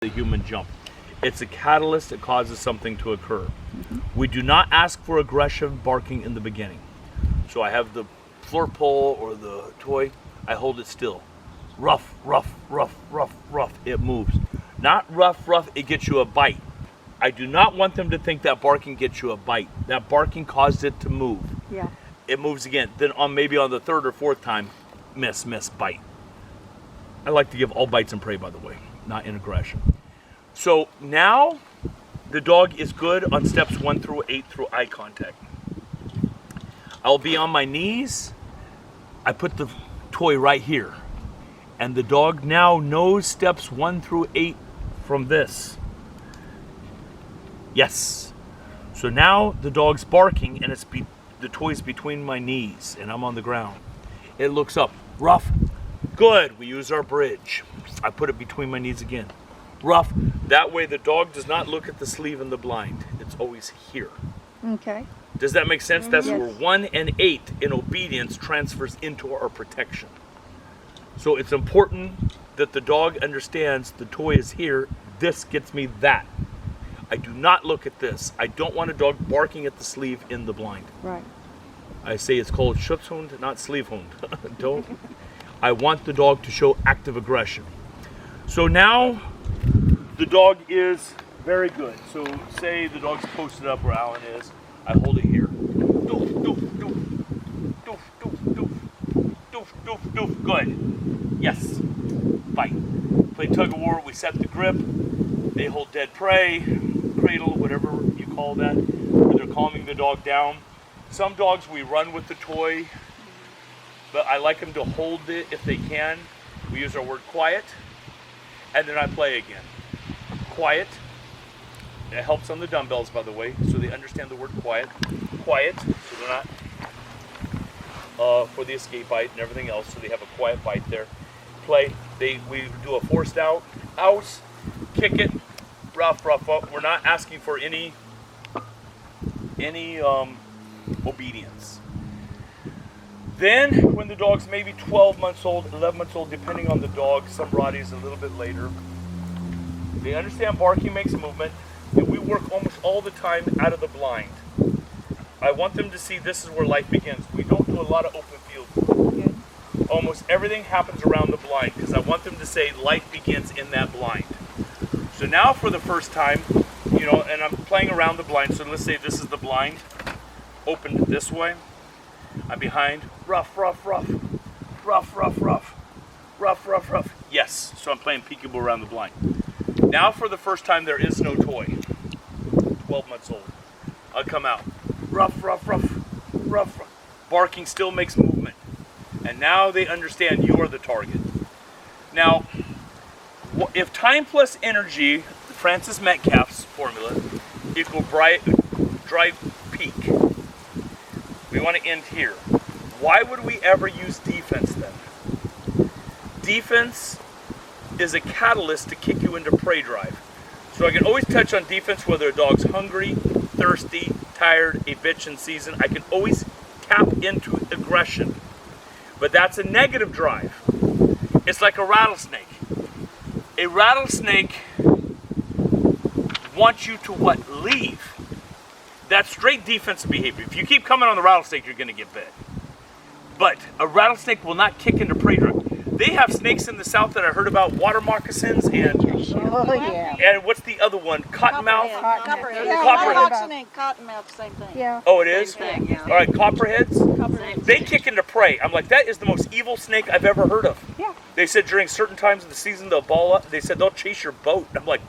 the human jump. It's a catalyst that causes something to occur. We do not ask for aggressive barking in the beginning. So I have the floor pole or the toy, I hold it still. Rough, rough, rough, rough, rough, it moves. Not rough, rough, it gets you a bite. I do not want them to think that barking gets you a bite. That barking caused it to move. Yeah. It moves again. Then maybe on the third or fourth time, miss, bite. I like to give all bites and prey, by the way, not in aggression. So now the dog is good on steps 1 through 8 through eye contact. I'll be on my knees. I put the toy right here. And the dog now knows steps 1 through 8 from this. Yes. So now the dog's barking and the toy's between my knees and I'm on the ground. It looks up. Rough. Good. We use our bridge. I put it between my knees again. Rough. That way the dog does not look at the sleeve and the blind. It's always here. Okay. Does that make sense? That's Yes. where 1 and 8 in obedience transfers into our protection. So it's important that the dog understands the toy is here. This gets me that. I do not look at this. I don't want a dog barking at the sleeve in the blind. Right. I say it's called Schutzhund, not Sleevehund. Don't. I want the dog to show active aggression. So now the dog is very good. So say the dog's posted up where Alan is. I hold it here. Doof, doof, doof. Doof, doof, doof. Doof, doof, doof. Good. Yes. Bite. Play tug of war. We set the grip. They hold dead prey, cradle, whatever you call that, where they're calming the dog down. Some dogs we run with the toy, but I like them to hold it if they can. We use our word quiet, and then I play again. Quiet. It helps on the dumbbells, by the way, so they understand the word quiet. Quiet, so they're not for the escape bite and everything else, so they have a quiet bite there. Play. We do a forced out, ouse, kick it, rough, rough up. We're not asking for any obedience. Then, when the dog's maybe 12 months old, 11 months old, depending on the dog, some Rotties a little bit later, they understand barking makes movement, and we work almost all the time out of the blind. I want them to see this is where life begins. We don't do a lot of open field. Good. Almost everything happens around the blind, because I want them to say life begins in that blind. So now for the first time, and I'm playing around the blind, so let's say this is the blind, opened this way, I'm behind, rough, rough, rough, rough, rough, rough, rough, rough, rough. Yes, so I'm playing peekaboo around the blind. Now for the first time there is no toy, 12 months old. I'll come out, rough, rough, rough, rough, rough. Barking still makes movement. And now they understand you are the target. Now, if time plus energy, Francis Metcalf's formula, equal drive peak, we want to end here. Why would we ever use defense then? Defense is a catalyst to kick you into prey drive. So I can always touch on defense whether a dog's hungry, thirsty, tired, a bitch in season. I can always tap into aggression. But that's a negative drive. It's like a rattlesnake. A rattlesnake wants you to what? Leave. That's straight defensive behavior. If you keep coming on the rattlesnake, you're going to get bit. But a rattlesnake will not kick into prey drive. They have snakes in the south that I heard about, water moccasins and Oh, yeah. and what's the other one? Cottonmouth? Copperhead. Yeah, Copperhead. Moxon and cottonmouth, same thing. Yeah. Oh, it is? Same thing, yeah. All right, copperheads? Copperhead. They kick into prey. I'm like, that is the most evil snake I've ever heard of. Yeah. They said during certain times of the season they'll ball up. They said they'll chase your boat. I'm like,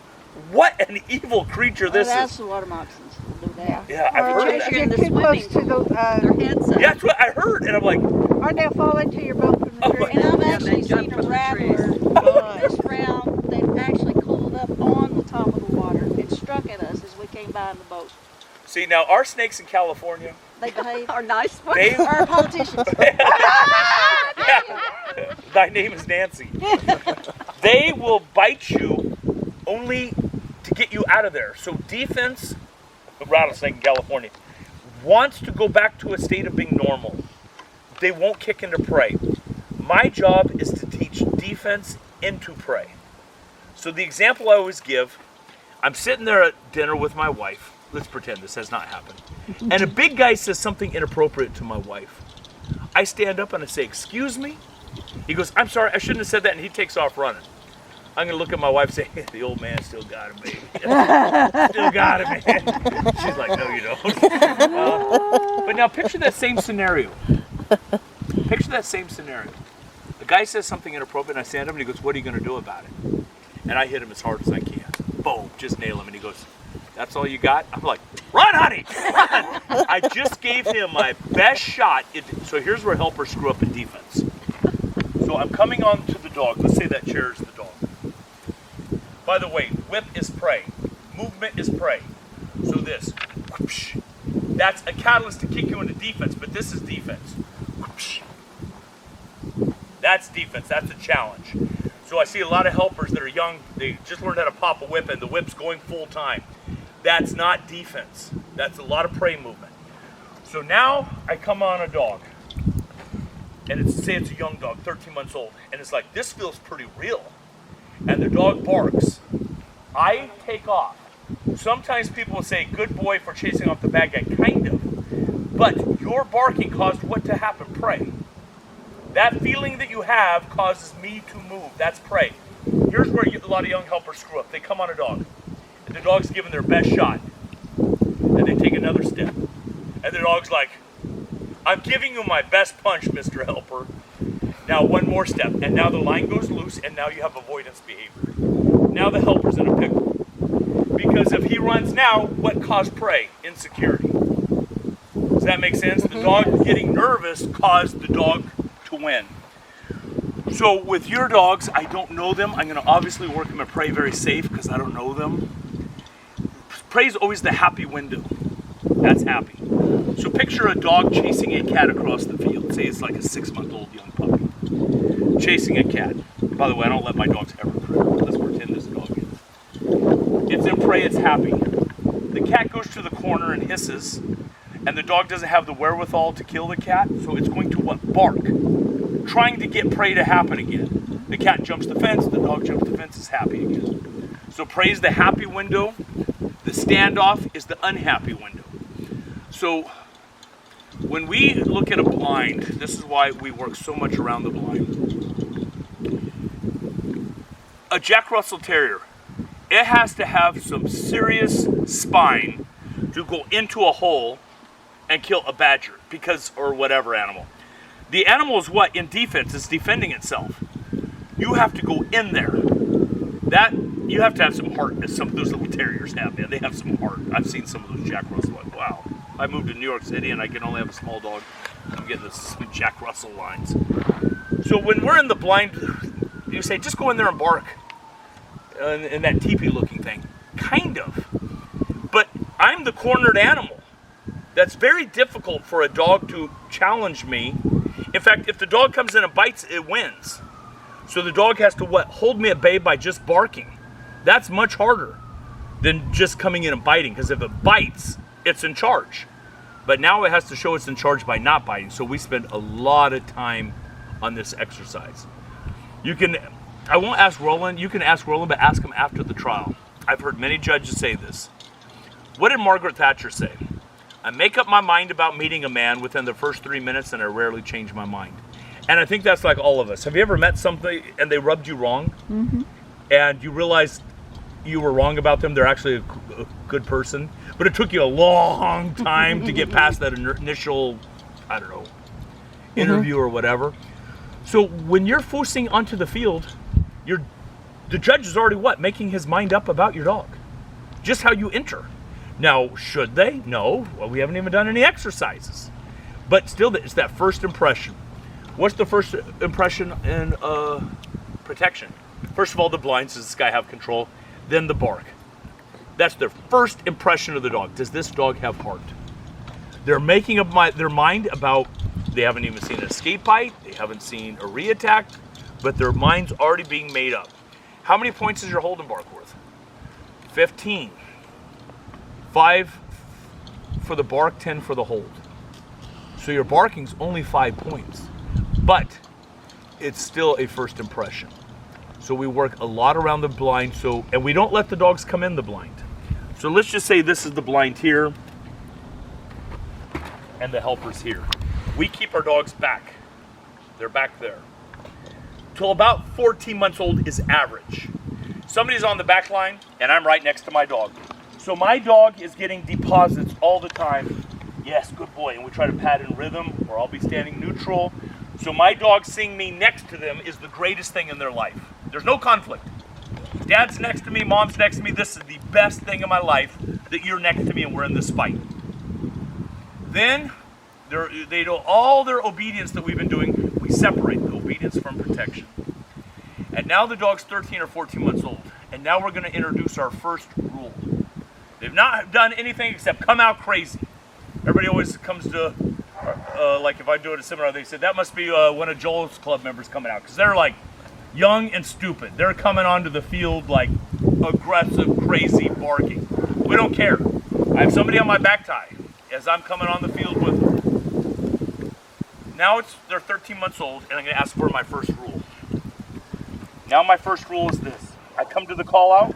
what an evil creature this That's is. the water moccasins will do that. Yeah, I've Or heard of if that. you're in the too close to swimming the, Their heads up. Yeah, that's what I heard. And I'm like, or they'll fall into your boat from the Oh, tree. And I've Yeah, actually they jump seen a from the rattler this round. They've actually coiled up on the top of the water and struck at us as we came by in the boat. see, now our snakes in California, They behave. Our nice one. they, Our politicians. yeah, thy name is Nancy. They will bite you only to get you out of there. So defense, a rattlesnake in California, wants to go back to a state of being normal. They won't kick into prey. My job is to teach defense into prey. So the example I always give, I'm sitting there at dinner with my wife. Let's pretend this has not happened. And a big guy says something inappropriate to my wife. I stand up and I say, excuse me? He goes, I'm sorry, I shouldn't have said that, and he takes off running. I'm going to look at my wife and say, hey, the old man still got him, baby. Still got him, man. She's like, no, you don't. But now picture that same scenario. Picture that same scenario. The guy says something inappropriate, and I stand up, and he goes, what are you going to do about it? And I hit him as hard as I can. Boom, just nail him. And he goes, that's all you got? I'm like, run, honey, run! I just gave him my best shot. So here's where helpers screw up in defense. So I'm coming on to the dog. Let's say that chair is the dog. By the way, whip is prey. Movement is prey. So this, whoosh, that's a catalyst to kick you into defense, but this is defense. Whoosh. That's defense. That's a challenge. So I see a lot of helpers that are young. They just learned how to pop a whip, and the whip's going full time. That's not defense. That's a lot of prey movement. So now I come on a dog, and say it's a young dog, 13 months old, and it's like, this feels pretty real. And the dog barks. I take off. Sometimes people will say, good boy for chasing off the bad guy, kind of. But your barking caused what to happen? Prey. That feeling that you have causes me to move. That's prey. Here's where a lot of young helpers screw up. They come on a dog, and the dog's giving their best shot, and they take another step. And the dog's like, I'm giving you my best punch, Mr. Helper. Now one more step, and now the line goes loose, and now you have avoidance behavior. Now the helper's in a pickle. Because if he runs now, what caused prey? Insecurity. Does that make sense? The dog getting nervous caused the dog to win. So with your dogs, I don't know them. I'm going to obviously work them at prey very safe because I don't know them. Prey is always the happy window. That's happy. So picture a dog chasing a cat across the field. Say it's like a 6-month-old young puppy. Chasing a cat. By the way, I don't let my dogs ever prey. Let's pretend this dog is. It's in prey, it's happy. The cat goes to the corner and hisses, and the dog doesn't have the wherewithal to kill the cat, so it's going to what? Bark. Trying to get prey to happen again. The cat jumps the fence, the dog jumps the fence, is happy again. So prey is the happy window. The standoff is the unhappy window. So when we look at a blind, this is why we work so much around the blind. A Jack Russell Terrier, it has to have some serious spine to go into a hole and kill a badger, or whatever animal. The animal is what? In defense, it's defending itself. You have to go in there. You have to have some heart, as some of those little terriers have, man. They have some heart. I've seen some of those Jack Russell, like, wow. I moved to New York City and I can only have a small dog. I'm getting some Jack Russell lines. So when we're in the blind, you say, just go in there and bark. In that teepee looking thing. Kind of. But I'm the cornered animal. That's very difficult for a dog to challenge me. In fact, if the dog comes in and bites, it wins. So the dog has to what? Hold me at bay by just barking. That's much harder than just coming in and biting, because if it bites, it's in charge. But now it has to show it's in charge by not biting. So we spend a lot of time on this exercise. I won't ask Roland. You can ask Roland, but ask him after the trial. I've heard many judges say this. What did Margaret Thatcher say? I make up my mind about meeting a man within the first 3 minutes, and I rarely change my mind. And I think that's like all of us. Have you ever met somebody and they rubbed you wrong? Mm-hmm. And you realized you were wrong about them? They're actually a good person. But it took you a long time to get past that initial, interview or whatever. So when you're forcing onto the field, the judge is already what? Making his mind up about your dog. Just how you enter. Now, should they? No. Well, we haven't even done any exercises. But still, it's that first impression. What's the first impression in protection? First of all, the blinds. Does this guy have control? Then the bark. That's their first impression of the dog. Does this dog have heart? They're making up their mind about, they haven't even seen an escape bite. They haven't seen a re-attack. But their mind's already being made up. How many points is your hold and bark worth? 15. 5 for the bark, 10 for the hold. So your barking's only 5 points. But it's still a first impression. So So we work a lot around the blind, and we don't let the dogs come in the blind. So let's just say this is the blind here, and the helper's here. We keep our dogs back. They're back there. Till about 14 months old is average. Somebody's on the back line, and I'm right next to my dog. So my dog is getting deposits all the time. Yes, good boy. And we try to pat in rhythm, or I'll be standing neutral. So my dog seeing me next to them is the greatest thing in their life. There's no conflict. Dad's next to me, mom's next to me. This is the best thing in my life, that you're next to me and we're in this fight. Then they do all their obedience that we've been doing. We separate the obedience from protection. And now the dog's 13 or 14 months old. And now we're going to introduce our first rule. They've not done anything except come out crazy. Everybody always comes to, like if I do it at a seminar, they said that must be one of Joel's club members coming out. Because they're like young and stupid. They're coming onto the field like aggressive, crazy, barking. We don't care. I have somebody on my back tie as I'm coming on the field with them. Now they're 13 months old, and I'm going to ask for my first rule. Now my first rule is this. I come to the call out.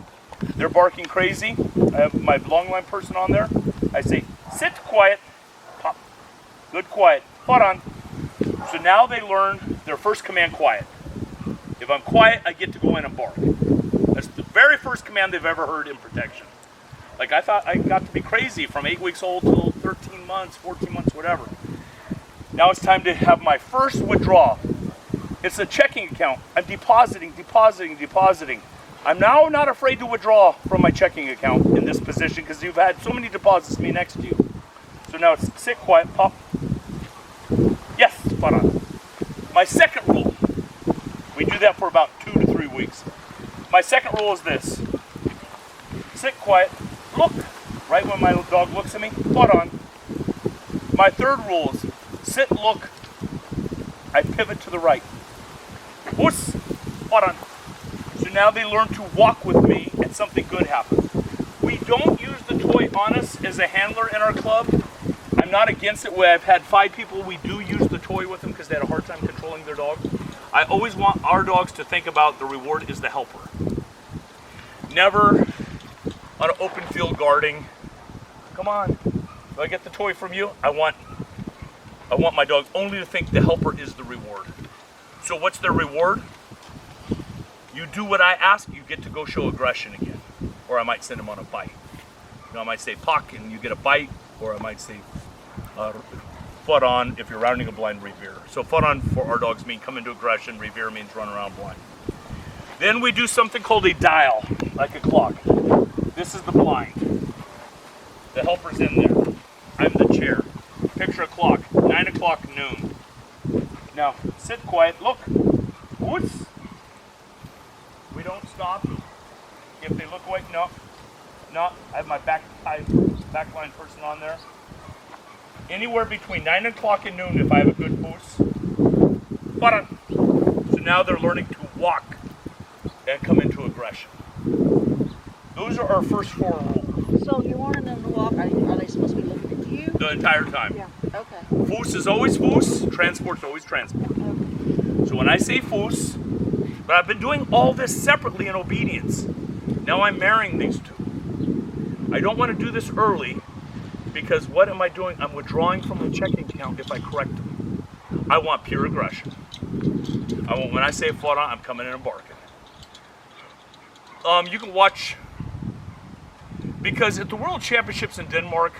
They're barking crazy. I have my long line person on there. I say, sit quiet, pop. Good quiet. Hold on. So now they learn their first command, quiet. If I'm quiet, I get to go in and bark. That's the very first command they've ever heard in protection. Like I thought I got to be crazy from 8 weeks old till 13 months, 14 months, whatever. Now it's time to have my first withdrawal. It's a checking account. I'm depositing. I'm now not afraid to withdraw from my checking account in this position because you've had so many deposits me next to you. So now it's sit quiet, pop. Yes, spot on. My second rule, we do that for about 2 to 3 weeks. My second rule is this. Sit quiet, look, right when my dog looks at me, spot on. My third rule is sit, look, I pivot to the right. Whoosh, spot on. So now they learn to walk with me and something good happens. We don't use the toy on us as a handler in our club. I'm not against it. I've had 5 people, we do use the toy with them because they had a hard time controlling their dog. I always want our dogs to think about the reward is the helper. Never on an open field guarding. Come on, do I get the toy from you? I want my dog only to think the helper is the reward. So what's their reward? You do what I ask, you get to go show aggression again. Or I might send them on a bite. I might say puck and you get a bite, or I might say foot on if you're rounding a blind, revere. So foot on for our dogs mean come into aggression, revere means run around blind. Then we do something called a dial, like a clock. This is the blind. The helper's in there. I'm the chair. Picture a clock, 9 o'clock noon. Now, sit quiet, look. Whoops. We don't stop. If they look away, no. I have my back line person on there. Anywhere between 9 o'clock and noon if I have a good boost. So now they're learning to walk and come into aggression. Those are our first 4 rules. So you're wanting them to walk, are they supposed to be looking at you? The entire time. Yeah, okay. Foos is always foos, transport's always transport. Okay. So when I say foos, but I've been doing all this separately in obedience. Now I'm marrying these two. I don't want to do this early because what am I doing? I'm withdrawing from the checking account if I correct them. I want pure aggression. When I say flat on, I'm coming in and barking. You can watch, because at the World Championships in Denmark,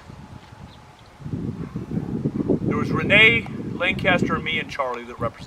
there was Renee, Lancaster, me, and Charlie that represented.